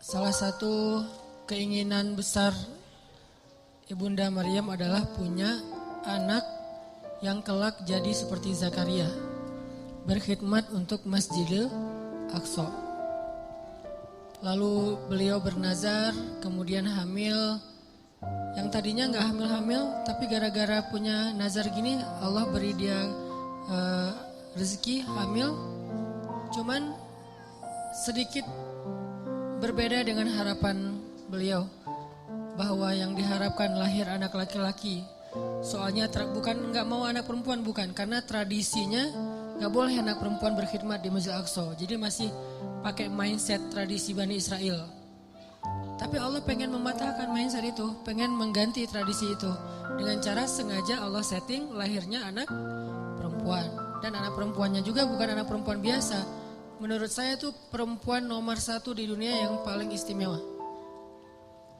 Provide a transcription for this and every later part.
Salah satu keinginan besar Ibunda Maryam adalah punya anak yang kelak jadi seperti Zakaria, berkhidmat untuk Masjidil Aqsa. Lalu beliau bernazar, kemudian hamil. Yang tadinya nggak hamil-hamil, tapi gara-gara punya nazar gini, Allah beri dia rezeki hamil. Cuman sedikit berbeda dengan harapan beliau, bahwa yang diharapkan lahir anak laki-laki. Soalnya bukan nggak mau anak perempuan, bukan, karena tradisinya nggak boleh anak perempuan berkhidmat di Masjid Aqsa. Jadi masih pakai mindset tradisi Bani Israel. Tapi Allah pengen mematahkan mindset itu, pengen mengganti tradisi itu dengan cara sengaja Allah setting lahirnya anak perempuan. Dan anak perempuannya juga bukan anak perempuan biasa. Menurut saya tuh perempuan nomor 1 di dunia yang paling istimewa.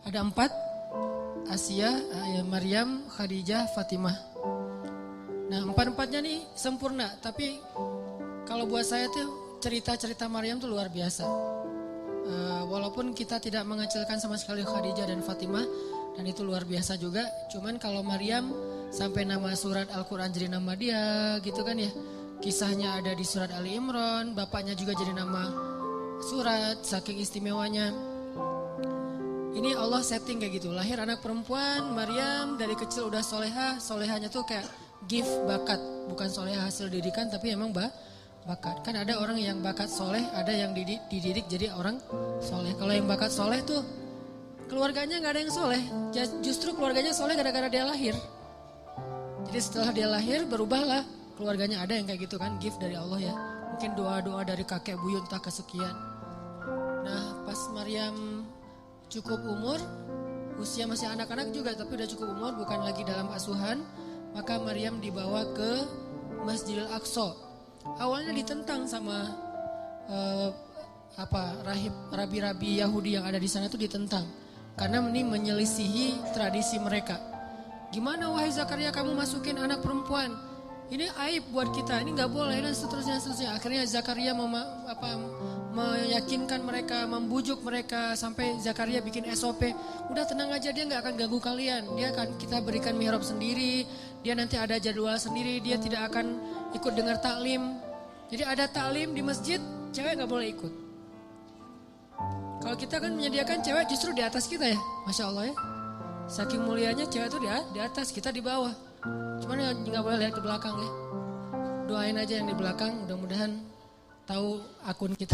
Ada 4, Asia, Maryam, Khadijah, Fatimah. Nah 4-4-nya nih sempurna. Tapi kalau buat saya tuh cerita-cerita Maryam tuh luar biasa. Walaupun kita tidak mengecilkan sama sekali Khadijah dan Fatimah, dan itu luar biasa juga. Cuman kalau Maryam sampai nama surat Al-Quran jadi nama dia gitu kan ya. Kisahnya ada di surat Ali Imran, bapaknya juga jadi nama surat, saking istimewanya. Ini Allah setting kayak gitu, lahir anak perempuan, Maryam dari kecil udah solehah. Solehahnya tuh kayak gift, bakat, bukan solehah hasil didikan, tapi emang bakat. Kan ada orang yang bakat soleh, ada yang dididik jadi orang soleh. Kalau yang bakat soleh tuh keluarganya gak ada yang soleh, justru keluarganya soleh gara-gara dia lahir. Jadi setelah dia lahir berubahlah. Keluarganya ada yang kayak gitu kan, gift dari Allah ya. Mungkin doa-doa dari kakek buyut entah kesekian. Nah pas Maryam cukup umur, usia masih anak-anak juga tapi udah cukup umur, bukan lagi dalam asuhan. Maka Maryam dibawa ke Masjidil Aqsa. Awalnya ditentang sama rabi-rabi Yahudi yang ada di sana tuh ditentang. Karena ini menyelisihi tradisi mereka. Gimana wahai Zakaria kamu masukin anak perempuan? Ini aib buat kita, ini nggak boleh dan seterusnya. Akhirnya Zakaria meyakinkan mereka, membujuk mereka sampai Zakaria bikin SOP. Udah tenang aja, dia nggak akan ganggu kalian. Dia akan kita berikan mihrab sendiri. Dia nanti ada jadwal sendiri. Dia tidak akan ikut dengar taklim. Jadi ada taklim di masjid, cewek nggak boleh ikut. Kalau kita kan menyediakan cewek justru di atas kita ya, masya Allah ya. Saking mulianya cewek itu di atas, kita di bawah. Cuman nggak boleh lihat ke belakang ya. Doain aja yang di belakang, mudah-mudahan tahu akun kita.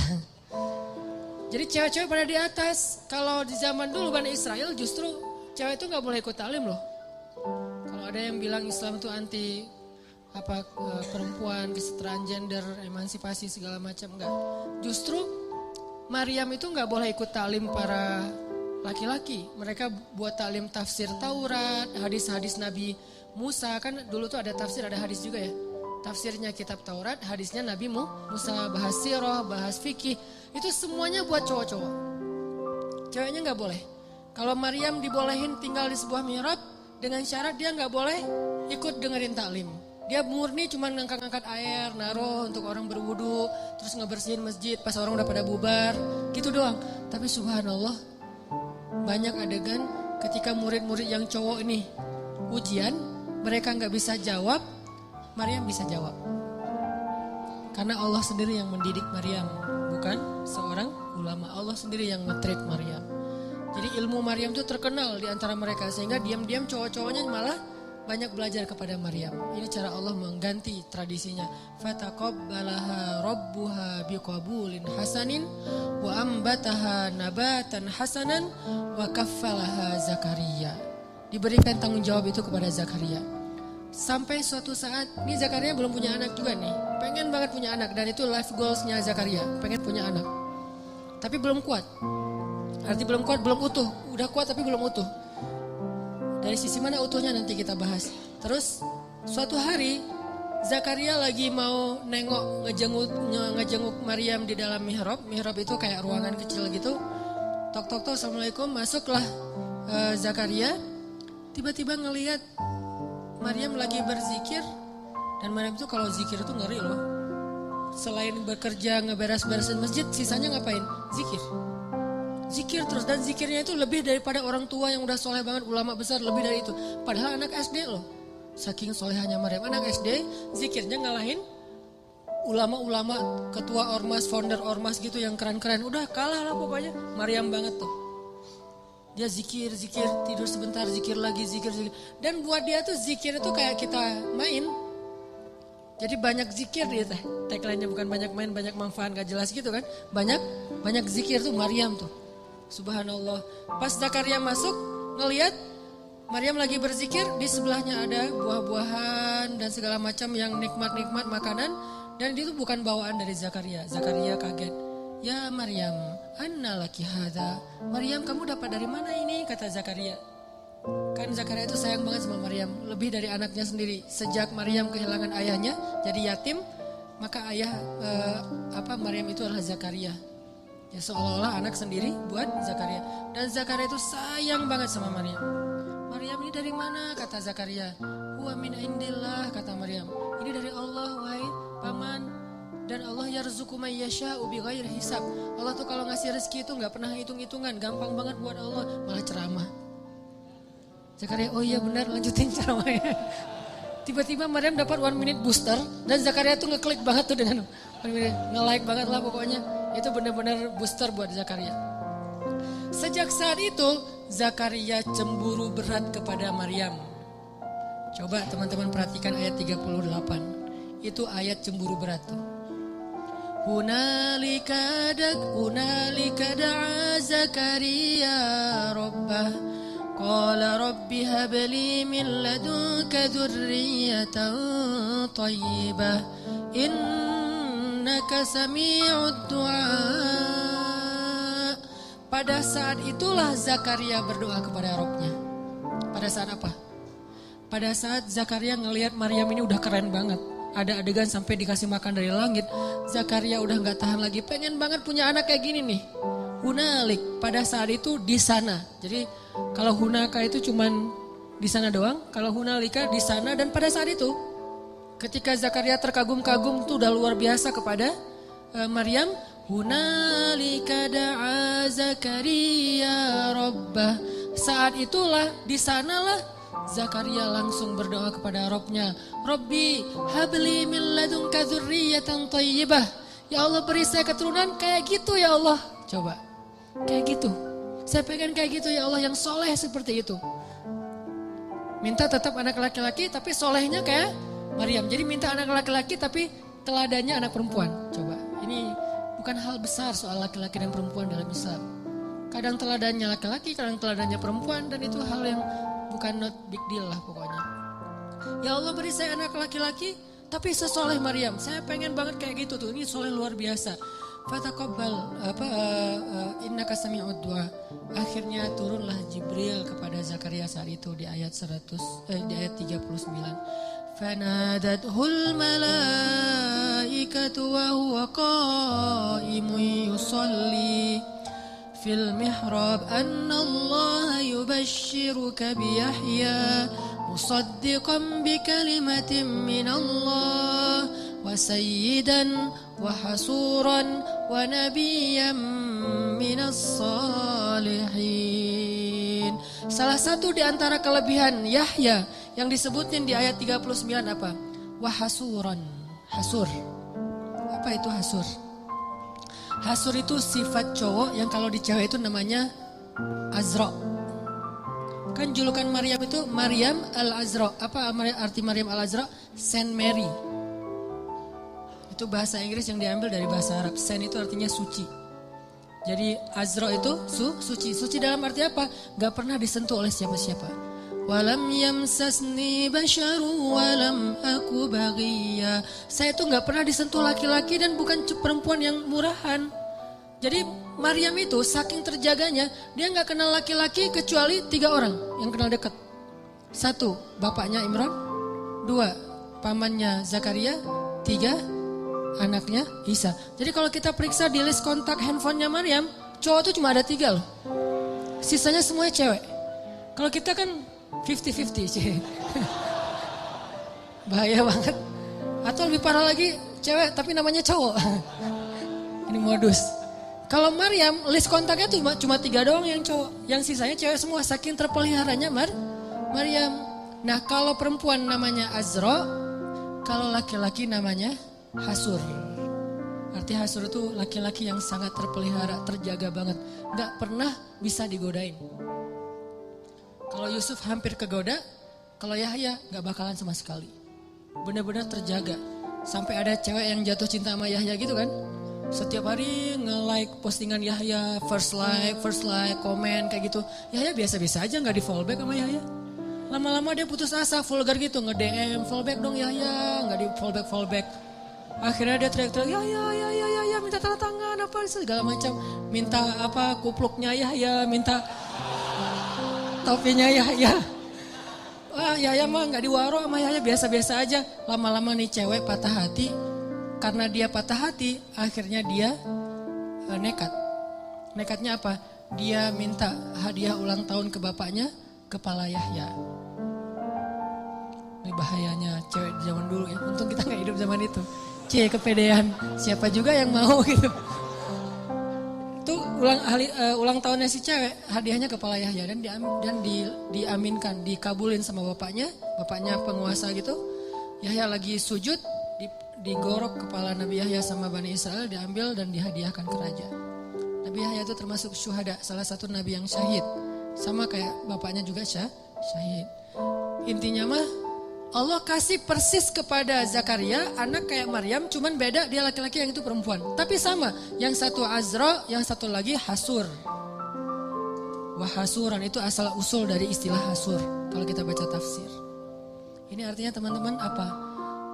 Jadi cewek-cewek pada di atas. Kalau di zaman dulu Bani Israel justru cewek itu nggak boleh ikut taklim loh. Kalau ada yang bilang Islam itu anti perempuan, kesetaraan gender, emansipasi segala macam, enggak. Justru Maryam itu nggak boleh ikut taklim para laki-laki. Mereka buat taklim tafsir Taurat, hadis-hadis Nabi Musa, kan dulu tuh ada tafsir, ada hadis juga ya. Tafsirnya kitab Taurat, hadisnya Nabi Musa, bahas sirah, bahas fikih. Itu semuanya buat cowok-cowok. Ceweknya gak boleh. Kalau Maryam dibolehin tinggal di sebuah mihrab, dengan syarat dia gak boleh ikut dengerin taklim. Dia murni cuma ngangkat-ngangkat air, naruh untuk orang berwudu, terus ngebersihin masjid pas orang udah pada bubar, gitu doang. Tapi subhanallah, banyak adegan ketika murid-murid yang cowok ini ujian, mereka nggak bisa jawab, Maryam bisa jawab. Karena Allah sendiri yang mendidik Maryam, bukan seorang ulama. Allah sendiri yang nge-treat Maryam. Jadi ilmu Maryam itu terkenal di antara mereka, sehingga diam-diam cowok-cowoknya malah banyak belajar kepada Maryam. Ini cara Allah mengganti tradisinya. Fataqabbalaha rabbuha biqabulin hasanin wa ambataha nabatan hasanan wa kaffalaha Zakaria. Diberikan tanggung jawab itu kepada Zakaria. Sampai suatu saat, ini Zakaria belum punya anak juga nih. Pengen banget punya anak, dan itu life goalsnya Zakaria. Pengen punya anak. Tapi belum kuat. Arti belum kuat, belum utuh. Udah kuat tapi belum utuh. Dari sisi mana utuhnya nanti kita bahas. Terus suatu hari Zakaria lagi mau nengok ngejenguk Maryam di dalam mihrab. Mihrab itu kayak ruangan kecil gitu. Tok-tok-tok, assalamualaikum, masuklah Zakaria. Tiba-tiba ngelihat Maryam lagi berzikir. Dan Maryam itu kalau zikir itu ngeri loh. Selain bekerja ngeberes-beresin masjid, sisanya ngapain? Zikir. Zikir terus, dan zikirnya itu lebih daripada orang tua yang udah soleh banget, ulama besar, lebih dari itu. Padahal anak SD loh, saking solehanya Maryam. Anak SD zikirnya ngalahin ulama-ulama, ketua ormas, founder ormas gitu yang keren-keren. Udah kalah lah pokoknya, Maryam banget tuh. Dia zikir, tidur sebentar, zikir lagi, zikir. Dan buat dia tuh zikir itu kayak kita main. Jadi banyak zikir dia teh. Tagline-nya bukan banyak main, banyak manfaat, gak jelas gitu kan. Banyak zikir tuh Maryam tuh. Subhanallah. Pas Zakaria masuk, ngelihat Maryam lagi berzikir, di sebelahnya ada buah-buahan dan segala macam yang nikmat-nikmat makanan. Dan itu bukan bawaan dari Zakaria. Zakaria kaget. Ya Maryam, anna laki hadza. Maryam, kamu dapat dari mana ini? Kata Zakaria. Kan Zakaria itu sayang banget sama Maryam, lebih dari anaknya sendiri. Sejak Maryam kehilangan ayahnya, jadi yatim, maka ayah Maryam itu adalah Zakaria. Ya seolah-olah anak sendiri buat Zakaria. Dan Zakaria itu sayang banget sama Maryam. Maryam, ini dari mana? Kata Zakaria. Huwa min indillah, kata Maryam. Ini dari Allah, wahai paman. Dan Allah yarzuqu may yasha'u bighairi hisab. Allah tuh kalau ngasih rezeki itu nggak pernah hitung-hitungan, gampang banget buat Allah, malah ceramah. Zakaria, oh iya benar, lanjutin ceramahnya. Tiba-tiba Maryam dapat 1 minute booster dan Zakaria tuh ngeklik banget tuh dengan 1 minute, nge-like banget lah pokoknya. Itu benar-benar booster buat Zakaria. Sejak saat itu Zakaria cemburu berat kepada Maryam. Coba teman-teman perhatikan ayat 38. Itu ayat cemburu berat tuh. Hunalika da'a Zakaria rabbah qala rabbi hab li min ladunka dzurriyyatan thayyibah innaka sami'ud du'a. Pada saat itulah Zakaria berdoa kepada Rabb-nya. Pada saat apa? Pada saat Zakaria ngelihat Maryam ini udah keren banget. Ada adegan sampai dikasih makan dari langit. Zakaria udah gak tahan lagi, pengen banget punya anak kayak gini nih. Hunalik, pada saat itu di sana. Jadi kalau hunaka itu cuman di sana doang, kalau hunalika di sana. Dan pada saat itu ketika Zakaria terkagum-kagum tuh udah luar biasa kepada Maryam. Hunalika da'a Zakaria rabbah. Saat itulah, di sanalah Zakaria langsung berdoa kepada Rabb-nya. Rabbi habli min ladunka dzurriyyatan thayyibah. Ya Allah, beri saya keturunan kayak gitu ya Allah. Coba, kayak gitu. Saya pengen kayak gitu ya Allah, yang soleh seperti itu. Minta tetap anak laki-laki tapi solehnya kayak Maryam. Jadi minta anak laki-laki tapi teladannya anak perempuan. Coba, ini bukan hal besar soal laki-laki dan perempuan dalam Islam. Kadang teladannya laki-laki, kadang teladannya perempuan. Dan itu hal yang bukan not big deal lah pokoknya. Ya Allah, beri saya anak laki-laki tapi sesoleh Maryam. Saya pengen banget kayak gitu tuh. Ini soleh luar biasa. Fataqabbal innaka sami'ud du'a. Akhirnya turunlah Jibril kepada Zakaria saat itu di ayat 39. Fanadathul malaikatu wa huwa qa'imun yusalli fil mihrab anna Allah yubashshiruka bi Yahya musaddiqan bi kalimatin min Allah wa sayyidan wa hasuran wa nabiyyan minas salihin. Salah satu di antara kelebihan Yahya yang disebutin di ayat 39 apa? Wa hasuran. Hasur. Apa itu hasur? Hasur itu sifat cowok yang kalau di cewek itu namanya Azra. Kan julukan Maryam itu Maryam Al-Azra. Apa arti Maryam Al-Azra? Saint Mary. Itu bahasa Inggris yang diambil dari bahasa Arab. Saint itu artinya suci. Jadi Azra itu suci. Suci dalam arti apa? Gak pernah disentuh oleh siapa-siapa. Walam yamsasni basyaru walam aku baghiya. Saya itu gak pernah disentuh laki-laki dan bukan perempuan yang murahan. Jadi Maryam itu saking terjaganya, dia gak kenal laki-laki kecuali 3 orang yang kenal dekat. 1, bapaknya Imran. 2, pamannya Zakaria. 3, anaknya Isa. Jadi kalau kita periksa di list kontak handphonenya Maryam, cowok itu cuma ada 3 loh. Sisanya semuanya cewek. Kalau kita kan 50-50 sih. Bahaya banget. Atau lebih parah lagi, cewek tapi namanya cowok. Ini modus. Kalau Maryam, list kontaknya tuh cuma 3 doang yang cowok. Yang sisanya cewek semua, saking terpeliharanya Maryam. Nah kalau perempuan namanya Azra, kalau laki-laki namanya Hasur. Arti Hasur itu laki-laki yang sangat terpelihara, terjaga banget. Gak pernah bisa digodain. Kalau Yusuf hampir kegoda, kalau Yahya gak bakalan sama sekali. Benar-benar terjaga. Sampai ada cewek yang jatuh cinta sama Yahya gitu kan. Setiap hari nge-like postingan Yahya, first like, komen kayak gitu. Yahya biasa-biasa aja gak di follow back sama Yahya. Lama-lama dia putus asa, vulgar gitu, nge-DM, follow back dong Yahya, gak di follow back. Akhirnya dia teriak-teriak, ya, minta tanda tangan, apa segala macam. Minta apa, kupluknya Yahya, minta topinya Yahya. Yahya mah gak diwaro sama Yahya, biasa-biasa aja. Lama-lama nih cewek patah hati. Karena dia patah hati, akhirnya dia nekat. Nekatnya apa? Dia minta hadiah ulang tahun ke bapaknya, kepala Yahya. Ini bahayanya cewek di zaman dulu ya. Untung kita gak hidup zaman itu. Kepedean. Siapa juga yang mau gitu. Itu ulang tahunnya si cewek, hadiahnya kepala Yahya dan diaminkan, dikabulin sama bapaknya penguasa gitu. Yahya lagi sujud, digorok kepala Nabi Yahya sama Bani Israel, diambil dan dihadiahkan ke raja. Nabi Yahya itu termasuk syuhada, salah satu nabi yang syahid. Sama kayak bapaknya juga syahid. Intinya mah Allah kasih persis kepada Zakaria anak kayak Maryam, cuman beda dia laki-laki, yang itu perempuan. Tapi sama, yang satu Azra, yang satu lagi Hasur. Wah, Hasuran itu asal usul dari istilah Hasur kalau kita baca tafsir. Ini artinya teman-teman apa?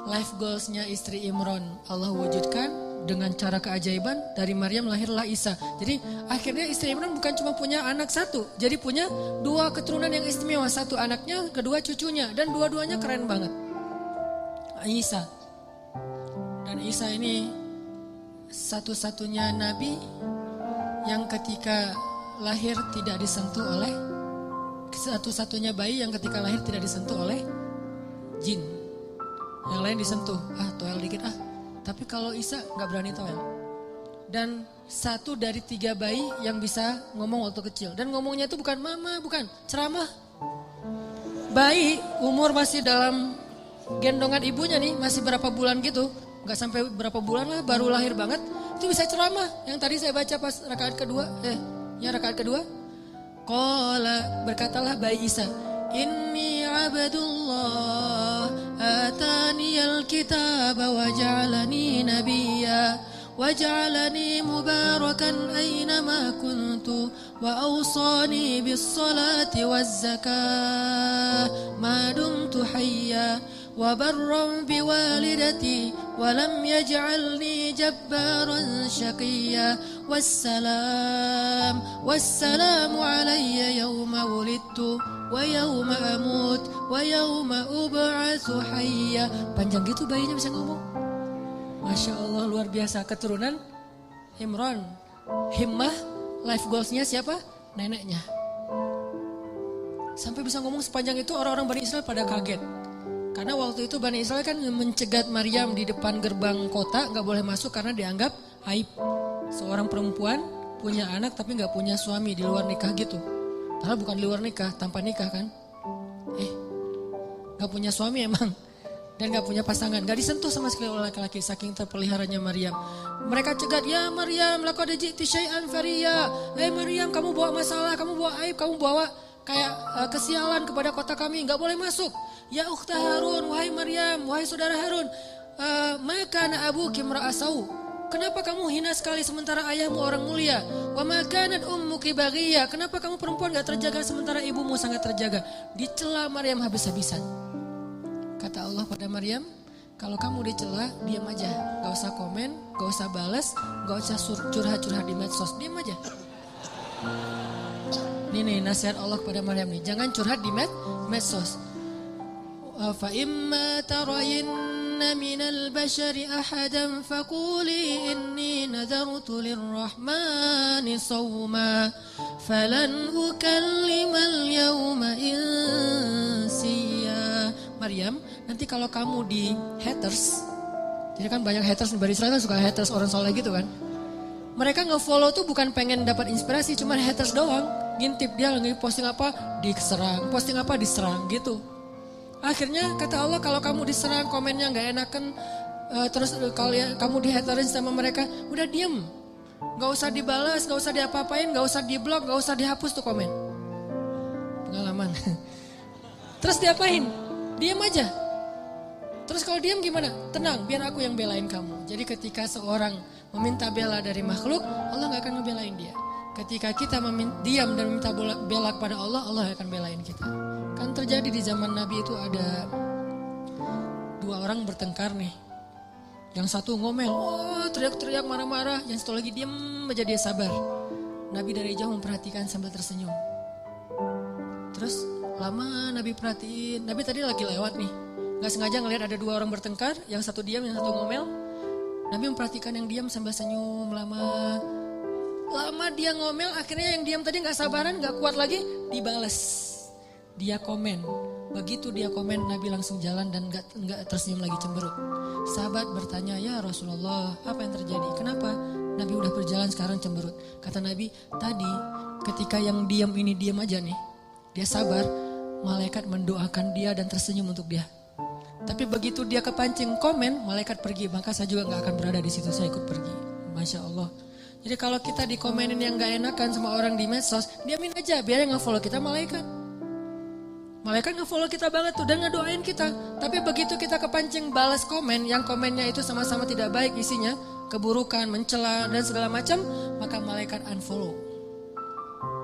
Life goalsnya istri Imran Allah wujudkan dengan cara keajaiban. Dari Maryam lahirlah Isa. Jadi akhirnya istri Imran bukan cuma punya anak satu, jadi punya 2 keturunan yang istimewa. Satu anaknya, kedua cucunya, dan dua-duanya keren banget. Isa. Dan Isa ini satu-satunya nabi yang ketika lahir tidak disentuh oleh, satu-satunya bayi yang ketika lahir tidak disentuh oleh jin. Yang lain disentuh, toel dikit Tapi kalau Isa gak berani toel. Dan 1 dari 3 bayi yang bisa ngomong waktu kecil. Dan ngomongnya itu bukan mama, bukan ceramah. Bayi umur masih dalam gendongan ibunya nih, masih berapa bulan gitu. Gak sampai berapa bulan lah, baru lahir banget. Itu bisa ceramah. Yang tadi saya baca pas rakaat kedua. Berkatalah bayi Isa, Inni abdullah ataniyal kitab wa ja'alani nabiyya wa ja'alani mubarakan aynama kuntu wa awsani bis salati waz zakah ma dumtu hayya wa barran bi walidati wa lam yaj'alni jabbaran shaqiyya wassalamu alayya yawma wulidtu wa yawma amut wa yawma ub'atsu hayya. Panjang gitu bayinya bisa ngomong. Masya Allah, luar biasa. Keturunan Imran. Himmah, life goalsnya siapa? Neneknya. Sampai bisa ngomong sepanjang itu, orang-orang Bani Israel pada kaget. Karena waktu itu Bani Israel kan mencegat Maryam di depan gerbang kota, gak boleh masuk karena dianggap aib. Seorang perempuan punya anak tapi gak punya suami, di luar nikah gitu. Padahal bukan di luar nikah, tanpa nikah kan. Gak punya suami emang. Dan gak punya pasangan, gak disentuh sama sekali oleh laki-laki, saking terpeliharanya Maryam. Mereka cegat, ya Maryam, laqad ji'ti syai'an fariya. Maryam, kamu bawa masalah, kamu bawa aib, kamu bawa kayak kesialan kepada kota kami, gak boleh masuk. Ya ukhta Harun, wahai Maryam, wahai saudara Harun, maka na abuki imra'asau. Kenapa kamu hina sekali sementara ayahmu orang mulia? Wa ma kanat ummuki baghiyya. Kenapa kamu perempuan gak terjaga sementara ibumu sangat terjaga? Dicela Maryam habis-habisan. Kata Allah pada Maryam, kalau kamu dicela, diam aja. Gak usah komen, gak usah balas, gak usah curhat-curhat di medsos. Diam aja. Ini nih nasihat Allah kepada Maryam nih. Jangan curhat di medsos. Fa imma tarayinna minal bashari ahadan faquli inni nadartu lirrahmani sawma falan ukallimal yawma insiya. Maryam, nanti kalau kamu di haters, jadi kan banyak haters di Bani Israel kan suka haters orang soleh gitu kan. Mereka nge-follow tuh bukan pengen dapat inspirasi, cuma haters doang. Ngintip dia lagi posting apa, diserang. Posting apa, diserang gitu. Akhirnya kata Allah, kalau kamu diserang, komennya gak enakan, terus kamu dihaterin sama mereka, udah diem. Gak usah dibalas, gak usah diapa-apain, gak usah diblok, gak usah dihapus tuh komen. Pengalaman. Terus diapain? Diem aja. Terus kalau diem gimana? Tenang, biar aku yang belain kamu. Jadi ketika seorang meminta bela dari makhluk, Allah gak akan ngebelain dia. Ketika kita diam dan meminta bela kepada Allah, Allah akan belain kita. Kan terjadi di zaman Nabi itu ada 2 orang bertengkar nih. Yang satu ngomel, teriak-teriak marah-marah. Yang satu lagi diam aja, dia sabar. Nabi dari jauh memperhatikan sambil tersenyum. Terus lama Nabi perhatiin, Nabi tadi lagi lewat nih. Gak sengaja ngelihat ada 2 orang bertengkar, yang satu diam, yang satu ngomel. Nabi memperhatikan yang diam sambil senyum lama. Lama dia ngomel, akhirnya yang diam tadi gak sabaran, gak kuat lagi, dibales. Dia komen. Begitu dia komen, Nabi langsung jalan dan gak tersenyum lagi, cemberut. Sahabat bertanya, ya Rasulullah, apa yang terjadi? Kenapa? Nabi udah berjalan sekarang cemberut. Kata Nabi, tadi ketika yang diam ini diam aja nih, dia sabar, malaikat mendoakan dia dan tersenyum untuk dia. Tapi begitu dia kepancing komen, malaikat pergi. Maka saya juga gak akan berada di situ, saya ikut pergi. Masya Allah. Jadi kalau kita dikomenin yang gak enakan sama orang di medsos, diamin aja, biar yang nge-follow kita malaikat. Malaikat nge-follow kita banget tuh dan ngedoain kita. Tapi begitu kita kepancing balas komen, yang komennya itu sama-sama tidak baik isinya, keburukan, mencela dan segala macam, maka malaikat unfollow.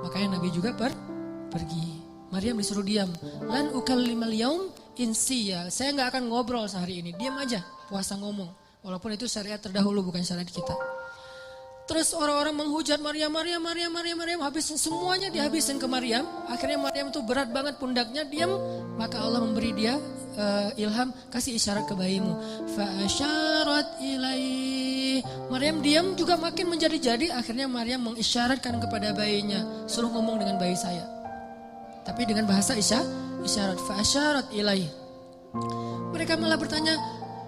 Makanya Nabi juga pergi. Maryam disuruh diam. Lan ukallimal yaum insiya. Saya gak akan ngobrol sehari ini. Diam aja, puasa ngomong. Walaupun itu syariat terdahulu, bukan syariat kita. Terus orang-orang menghujat Maryam. Habis semuanya dihabisin ke Maryam. Akhirnya Maryam itu berat banget pundaknya, diam. Maka Allah memberi dia ilham, kasih isyarat ke bayimu. Fa'asyarat ilaih. Maryam diam juga makin menjadi-jadi. Akhirnya Maryam mengisyaratkan kepada bayinya, suruh ngomong dengan bayi saya. Tapi dengan bahasa isyarat. Fa'asyarat ilaih. Mereka malah bertanya,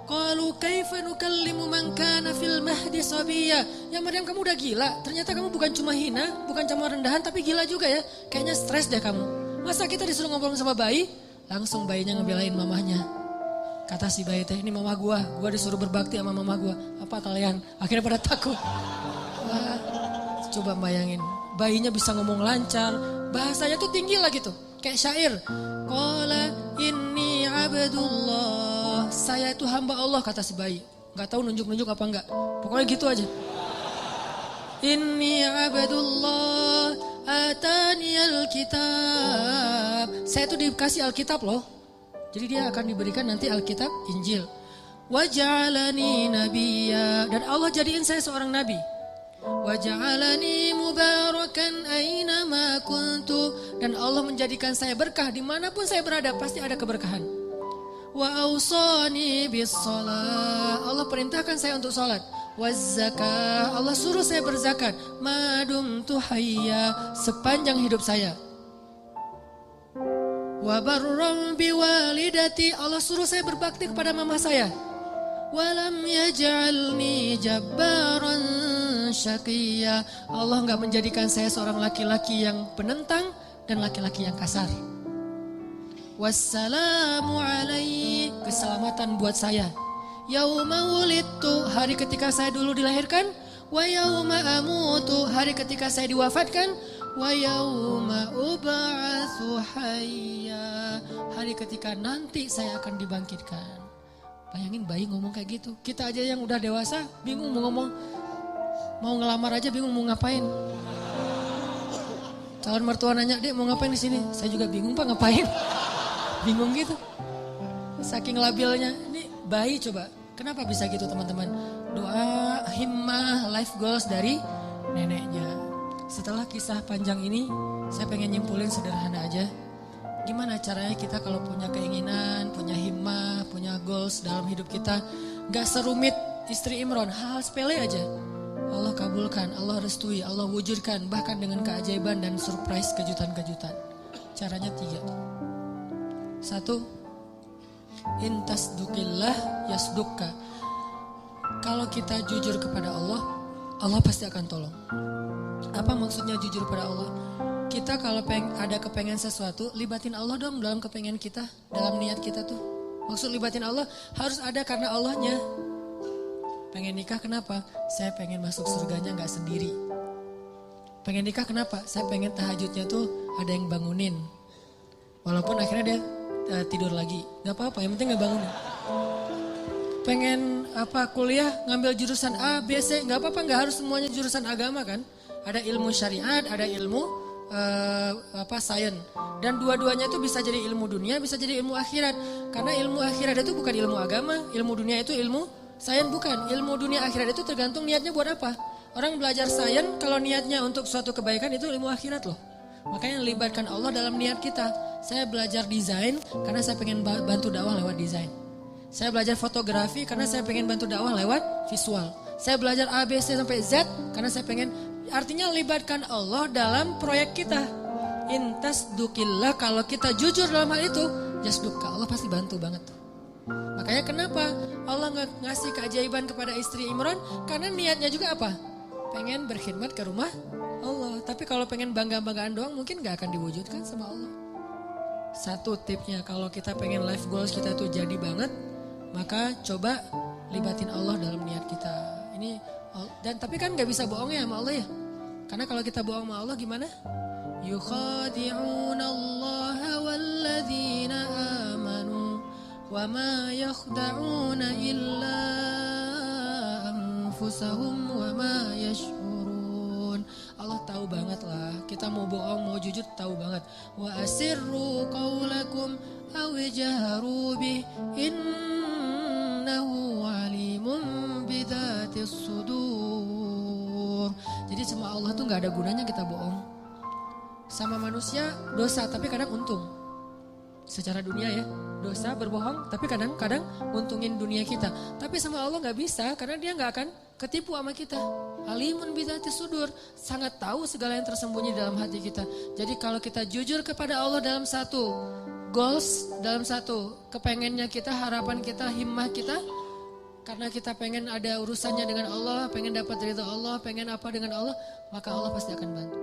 qalu kaifa nukallimu man kana fil mahdi sabiyya. Ya Maryam, kamu udah gila. Ternyata kamu bukan cuma hina, bukan cuma rendahan, tapi gila juga ya. Kayaknya stres deh kamu. Masa kita disuruh ngobrol sama bayi? Langsung bayinya ngebelain mamahnya. Kata si bayi teh, ini mama gua disuruh berbakti sama mama gua. Apa kalian? Akhirnya pada takut. Wah, coba bayangin, bayinya bisa ngomong lancar, bahasanya tuh tinggi lah gitu. Kayak syair. Qala inni abdullah. Saya itu hamba Allah, kata si bayi. Gak tahu nunjuk-nunjuk apa enggak. Pokoknya gitu aja. Inni abdullah atani alkitab. Saya itu dikasih Alkitab loh. Jadi dia akan diberikan nanti Alkitab, Injil. Waj'alani nabiyya. Dan Allah jadiin saya seorang nabi. Waj'alani mubarakan aina ma kuntu. Dan Allah menjadikan saya berkah dimanapun saya berada, pasti ada keberkahan. Wa awsani bis shalah. Allah perintahkan saya untuk salat. Waz zakah. Allah suruh saya berzakat. Madumtu hayya. Sepanjang hidup saya. Wa barram bi walidati. Allah suruh saya berbakti kepada mama saya. Walam yaj'alni jabbaran syaqiyya. Allah enggak menjadikan saya seorang laki-laki yang penentang dan laki-laki yang kasar. Wassalamu alaihi. Keselamatan buat saya. Yauma wulidtu. Hari ketika saya dulu dilahirkan. Wa yauma amutu. Hari ketika saya diwafatkan. Wa yauma ub'atsu hayya. Hari ketika nanti saya akan dibangkitkan. Bayangin bayi ngomong kayak gitu. Kita aja yang udah dewasa bingung mau ngomong. Mau ngelamar aja bingung mau ngapain. Calon mertua nanya, "Dek, mau ngapain di sini?" Saya juga bingung, Pak, ngapain. Bingung gitu. Saking labilnya. Ini bayi coba. Kenapa bisa gitu, teman-teman? Doa, himmah, life goals dari neneknya. Setelah kisah panjang ini, saya pengen nyimpulin sederhana aja. Gimana caranya kita kalau punya keinginan, punya himmah, punya goals dalam hidup kita, gak serumit istri Imron, hal sepele aja. Allah kabulkan, Allah restui, Allah wujudkan, bahkan dengan keajaiban dan surprise kejutan-kejutan. Caranya 3. 1, intasdukillah yasdukka. Kalau kita jujur kepada Allah, Allah pasti akan tolong. Apa maksudnya jujur pada Allah? Kita kalau ada kepengen sesuatu, libatin Allah dong dalam kepengen kita, dalam niat kita tuh. Maksud libatin Allah harus ada karena Allahnya. Pengen nikah kenapa? Saya pengen masuk surganya gak sendiri. Pengen nikah kenapa? Saya pengen tahajudnya tuh ada yang bangunin. Walaupun akhirnya dia tidur lagi. Gak apa-apa, yang penting gak bangunin. Pengen kuliah ngambil jurusan A, B, C. Gak apa-apa, gak harus semuanya jurusan agama kan. Ada ilmu syariat, ada ilmu sains. Dan dua-duanya itu bisa jadi ilmu dunia, bisa jadi ilmu akhirat. Karena ilmu akhirat itu bukan ilmu agama, ilmu dunia itu ilmu sains bukan. Ilmu dunia akhirat itu tergantung niatnya buat apa. Orang belajar sains kalau niatnya untuk suatu kebaikan itu ilmu akhirat loh. Makanya libatkan Allah dalam niat kita. Saya belajar desain karena saya pengen bantu dakwah lewat desain. Saya belajar fotografi karena saya pengen bantu dakwah lewat visual. Saya belajar A, B, C sampai Z karena saya pengen. Artinya libatkan Allah dalam proyek kita. Intas dukillah, kalau kita jujur dalam hal itu, jasduka, Allah pasti bantu banget. Makanya kenapa Allah ngasih keajaiban kepada istri Imran? Karena niatnya juga apa? Pengen berkhidmat ke rumah Allah. Tapi kalau pengen bangga-banggaan doang mungkin gak akan diwujudkan sama Allah. Satu tipsnya, kalau kita pengen life goals kita tuh jadi banget, maka coba libatin Allah dalam niat kita. Tapi kan gak bisa bohong ya sama Allah ya. Karena kalau kita bohong sama Allah gimana? Yukhadi'una Allah walladzina amanu wa ma yakhda'una illa anfusahum wa ma yash'urun. Allah tahu banget lah. Kita mau bohong, mau jujur tahu banget. Wa asirru qawlakum aw jaharu bih innahu alimun bidzatis sudur. Jadi sama Allah tuh gak ada gunanya kita bohong. Sama manusia dosa tapi kadang untung. Secara dunia ya, dosa berbohong tapi kadang-kadang untungin dunia kita. Tapi sama Allah gak bisa karena dia gak akan ketipu sama kita. Alimun bidzatis sudur, sangat tahu segala yang tersembunyi dalam hati kita. Jadi kalau kita jujur kepada Allah dalam satu goals, dalam satu kepengennya kita, harapan kita, himmah kita, karena kita pengen ada urusannya dengan Allah, pengen dapat ridha Allah, pengen apa dengan Allah, maka Allah pasti akan bantu.